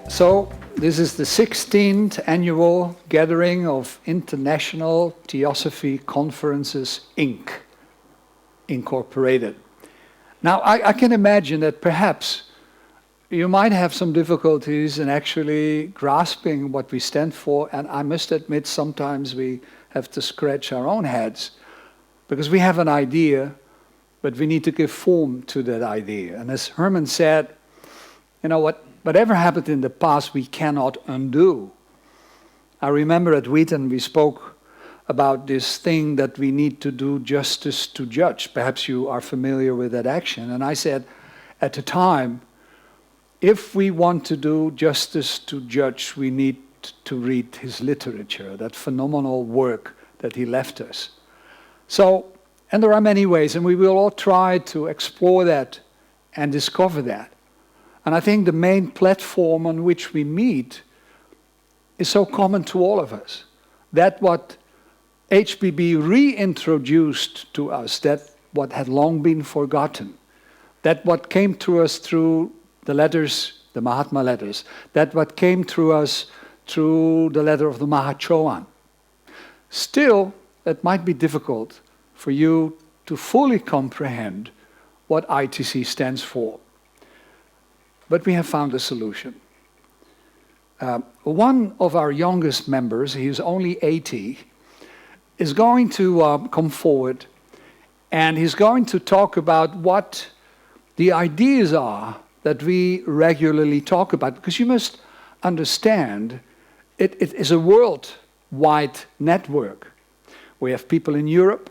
So, this is the 16th annual gathering of International Theosophy Conferences, Inc., Incorporated. Now, I can imagine that perhaps you might have some difficulties in actually grasping what we stand for, and I must admit sometimes we have to scratch our own heads, because we have an idea, but we need to give form to that idea. And as Herman said, you know what? Whatever happened in the past, we cannot undo. I remember at Wheaton we spoke about this thing that we need to do justice to judge. Perhaps you are familiar with that action. And I said, at the time, if we want to do justice to judge, we need to read his literature, that phenomenal work that he left us. So, and there are many ways, and we will all try to explore that and discover that. And I think the main platform on which we meet is so common to all of us. That what HBB reintroduced to us, that what had long been forgotten, that what came to us through the letters, the Mahatma letters, that what came through us through the letter of the Mahachohan. Still, it might be difficult for you to fully comprehend what ITC stands for. But we have found a solution. One of our youngest members, he is only 80, is going to come forward, and he's going to talk about what the ideas are that we regularly talk about. Because you must understand, it is a worldwide network. We have people in Europe,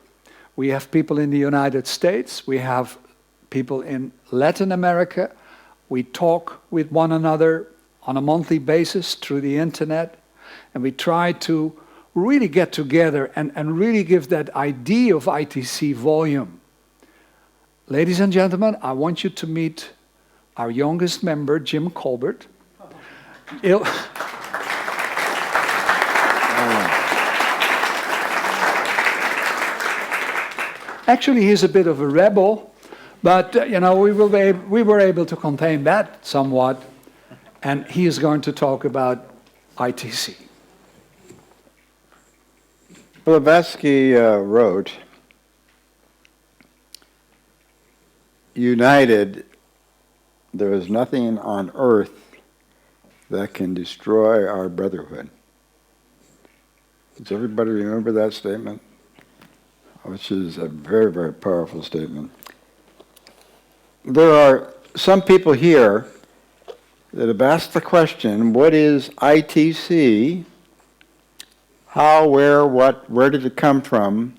we have people in the United States, we have people in Latin America. We talk with one another on a monthly basis through the internet, and we try to really get together and really give that idea of ITC volume. Ladies and gentlemen, I want you to meet our youngest member, Jim Colbert. Actually, he's a bit of a rebel. But, you know, we were able to contain that somewhat, and he is going to talk about ITC. Blavatsky wrote, "United, there is nothing on earth that can destroy our brotherhood." Does everybody remember that statement? Which is a very, very powerful statement. There are some people here that have asked the question, what is ITC? How, where, what, where did it come from?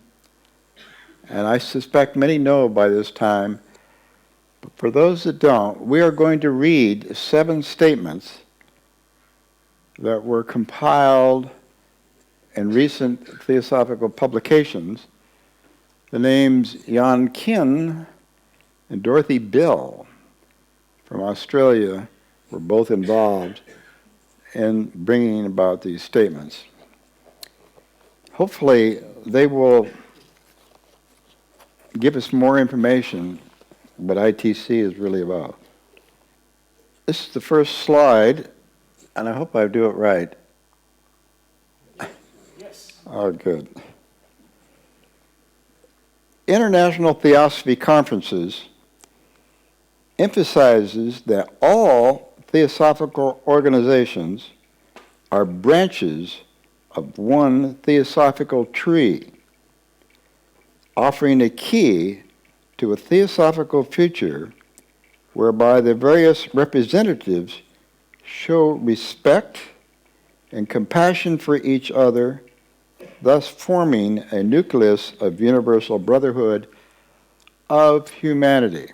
And I suspect many know by this time. But for those that don't, we are going to read 7 statements that were compiled in recent Theosophical publications. The names Jan Kin and Dorothy Bill from Australia were both involved in bringing about these statements. Hopefully, they will give us more information what ITC is really about. This is the first slide, and I hope I do it right. Yes. Oh, good. International Theosophy Conferences emphasizes that all theosophical organizations are branches of one theosophical tree, offering a key to a theosophical future whereby the various representatives show respect and compassion for each other, thus forming a nucleus of universal brotherhood of humanity.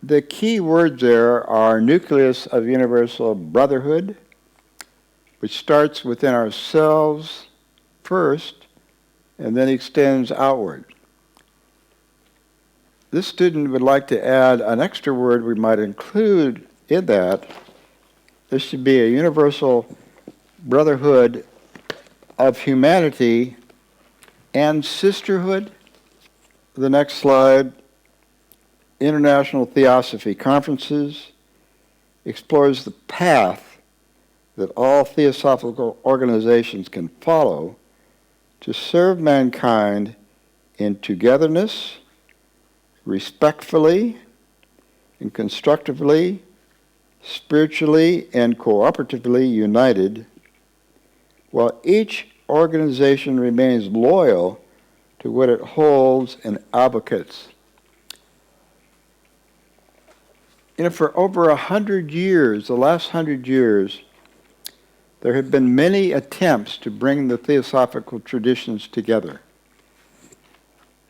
The key words there are nucleus of universal brotherhood, which starts within ourselves first and then extends outward. this student would like to add an extra word we might include in that. This should be a universal brotherhood of humanity and sisterhood. The next slide. International Theosophy Conferences explores the path that all theosophical organizations can follow to serve mankind in togetherness, respectfully and constructively, spiritually and cooperatively united, while each organization remains loyal to what it holds and advocates. For over 100 years, the last 100 years, there have been many attempts to bring the theosophical traditions together.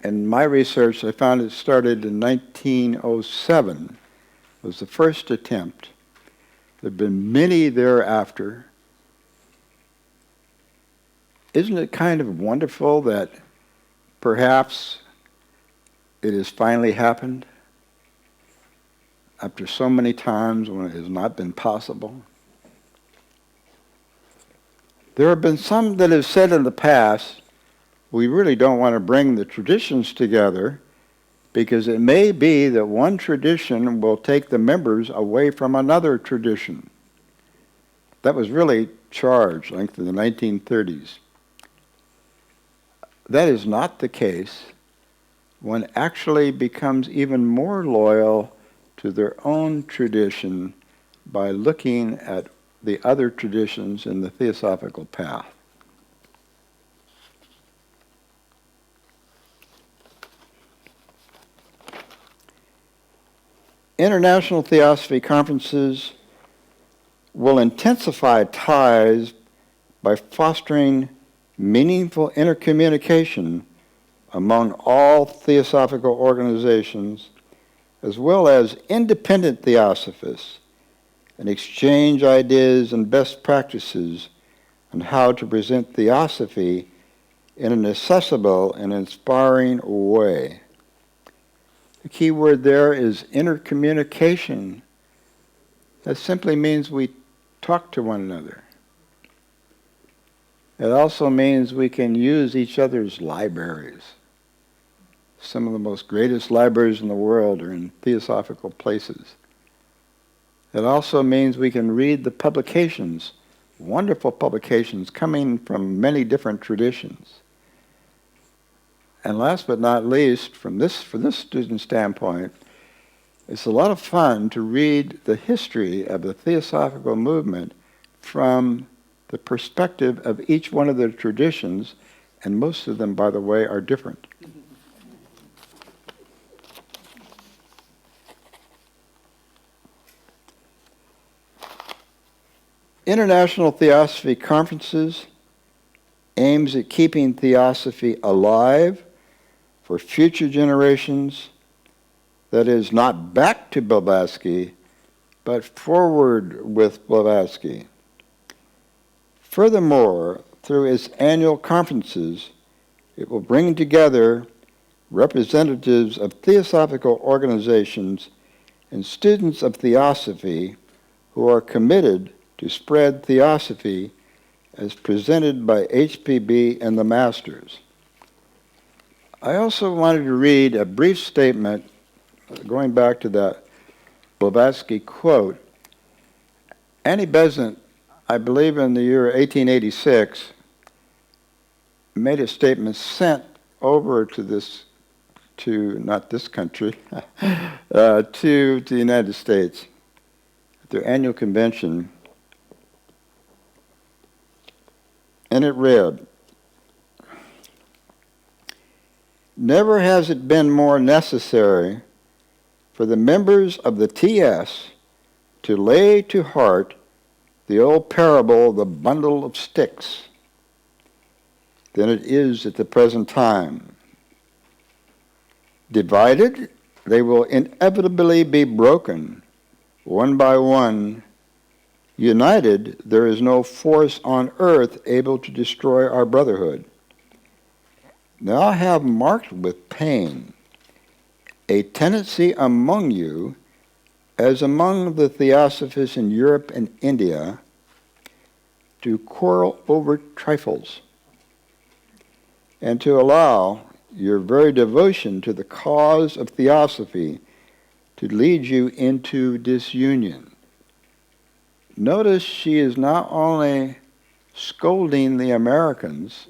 In my research, I found it started in 1907, was the first attempt. There have been many thereafter. Isn't it kind of wonderful that perhaps it has finally happened after so many times when it has not been possible? There have been some that have said in the past, we really don't want to bring the traditions together because it may be that one tradition will take the members away from another tradition. That was really charged, I think, in the 1930s. That is not the case. One actually becomes even more loyal to their own tradition by looking at the other traditions in the theosophical path. International Theosophy conferences will intensify ties by fostering meaningful intercommunication among all theosophical organizations, as well as independent theosophists, and exchange ideas and best practices on how to present theosophy in an accessible and inspiring way. The key word there is intercommunication. That simply means we talk to one another. It also means we can use each other's libraries. Some of the most greatest libraries in the world are in theosophical places. It also means we can read the publications, wonderful publications coming from many different traditions. And last but not least, from this student standpoint, it's a lot of fun to read the history of the theosophical movement from the perspective of each one of the traditions, and most of them, by the way, are different. International Theosophy Conferences aims at keeping theosophy alive for future generations, that is, not back to Blavatsky, but forward with Blavatsky. Furthermore, through its annual conferences, it will bring together representatives of theosophical organizations and students of theosophy who are committed to spread theosophy as presented by HPB and the Masters. I also wanted to read a brief statement, going back to that Blavatsky quote. Annie Besant, I believe in the year 1886, made a statement sent over not this country, to the United States at their annual convention. And it read, "Never has it been more necessary for the members of the TS to lay to heart the old parable of the bundle of sticks than it is at the present time. Divided, they will inevitably be broken, one by one. United, there is no force on earth able to destroy our brotherhood. Now I have marked with pain a tendency among you, as among the Theosophists in Europe and India, to quarrel over trifles, and to allow your very devotion to the cause of Theosophy to lead you into disunion. Notice she is not only scolding the Americans,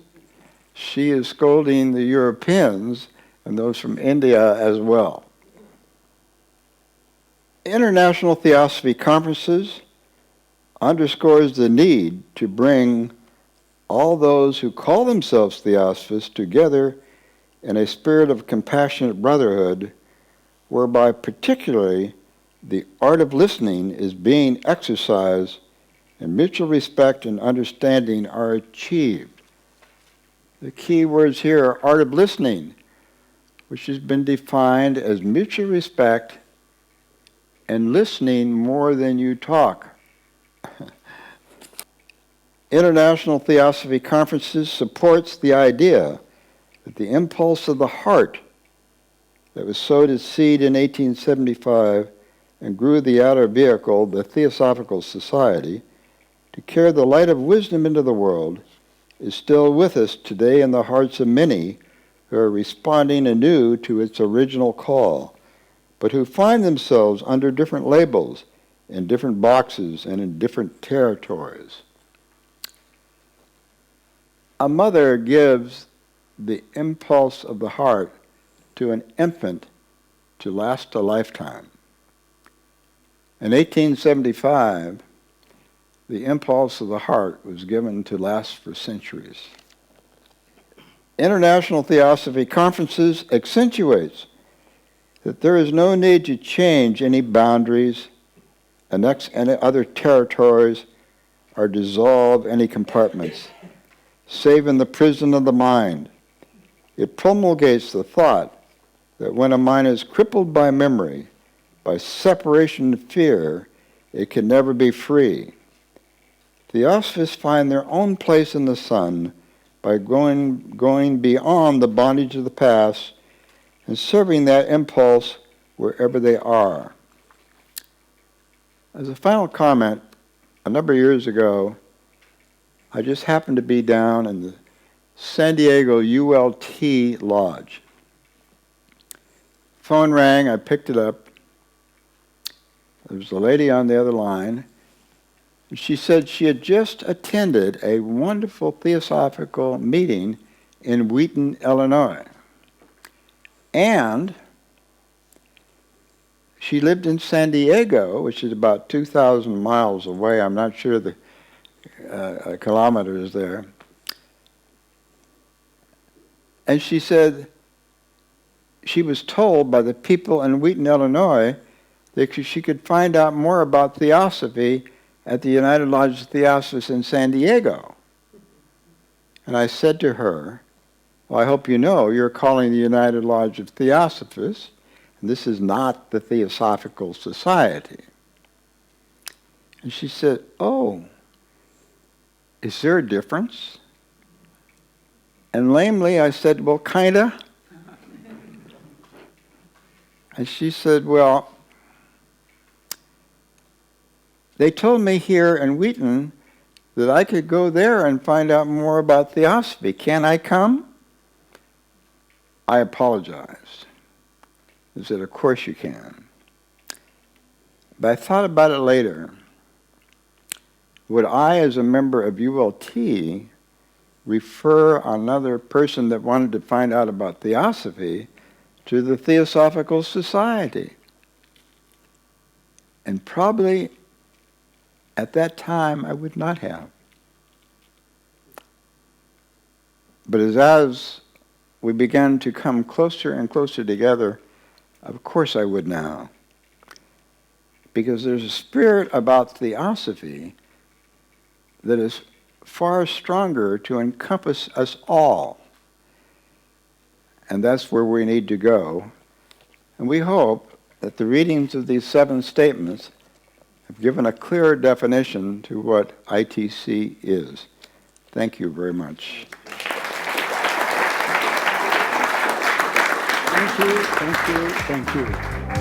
she is scolding the Europeans and those from India as well. International Theosophy conferences underscores the need to bring all those who call themselves Theosophists together in a spirit of compassionate brotherhood, whereby particularly the art of listening is being exercised and mutual respect and understanding are achieved. The key words here are art of listening, which has been defined as mutual respect and listening more than you talk. International Theosophy conferences supports the idea that the impulse of the heart that was sowed as seed in 1875 and grew the outer vehicle, the Theosophical Society, to carry the light of wisdom into the world, is still with us today in the hearts of many who are responding anew to its original call, but who find themselves under different labels, in different boxes, and in different territories. A mother gives the impulse of the heart to an infant to last a lifetime. In 1875, the impulse of the heart was given to last for centuries. International Theosophy conferences accentuates that there is no need to change any boundaries, annex any other territories, or dissolve any compartments, save in the prison of the mind. It promulgates the thought that when a mind is crippled by memory, by separation and fear, it can never be free. Theosophists find their own place in the sun by going beyond the bondage of the past and serving that impulse wherever they are. As a final comment, a number of years ago, I just happened to be down in the San Diego ULT Lodge. Phone rang, I picked it up. There was a lady on the other line. She said she had just attended a wonderful theosophical meeting in Wheaton, Illinois. And she lived in San Diego, which is about 2,000 miles away. I'm not sure the kilometers there. And she said she was told by the people in Wheaton, Illinois, that she could find out more about Theosophy at the United Lodge of Theosophists in San Diego. And I said to her, well, I hope you know you're calling the United Lodge of Theosophists, and this is not the Theosophical Society. And she said, oh, is there a difference? And lamely I said, well, kinda. And she said, well, they told me here in Wheaton that I could go there and find out more about Theosophy. Can I come? I apologized. I said, of course you can. But I thought about it later. Would I, as a member of ULT, refer another person that wanted to find out about Theosophy to the Theosophical Society? And probably at that time I would not have. But as we began to come closer and closer together, of course I would now. Because there's a spirit about Theosophy that is far stronger to encompass us all. And that's where we need to go. And we hope that the readings of these 7 statements have given a clear definition to what ITC is. Thank you very much. Thank you, thank you, thank you.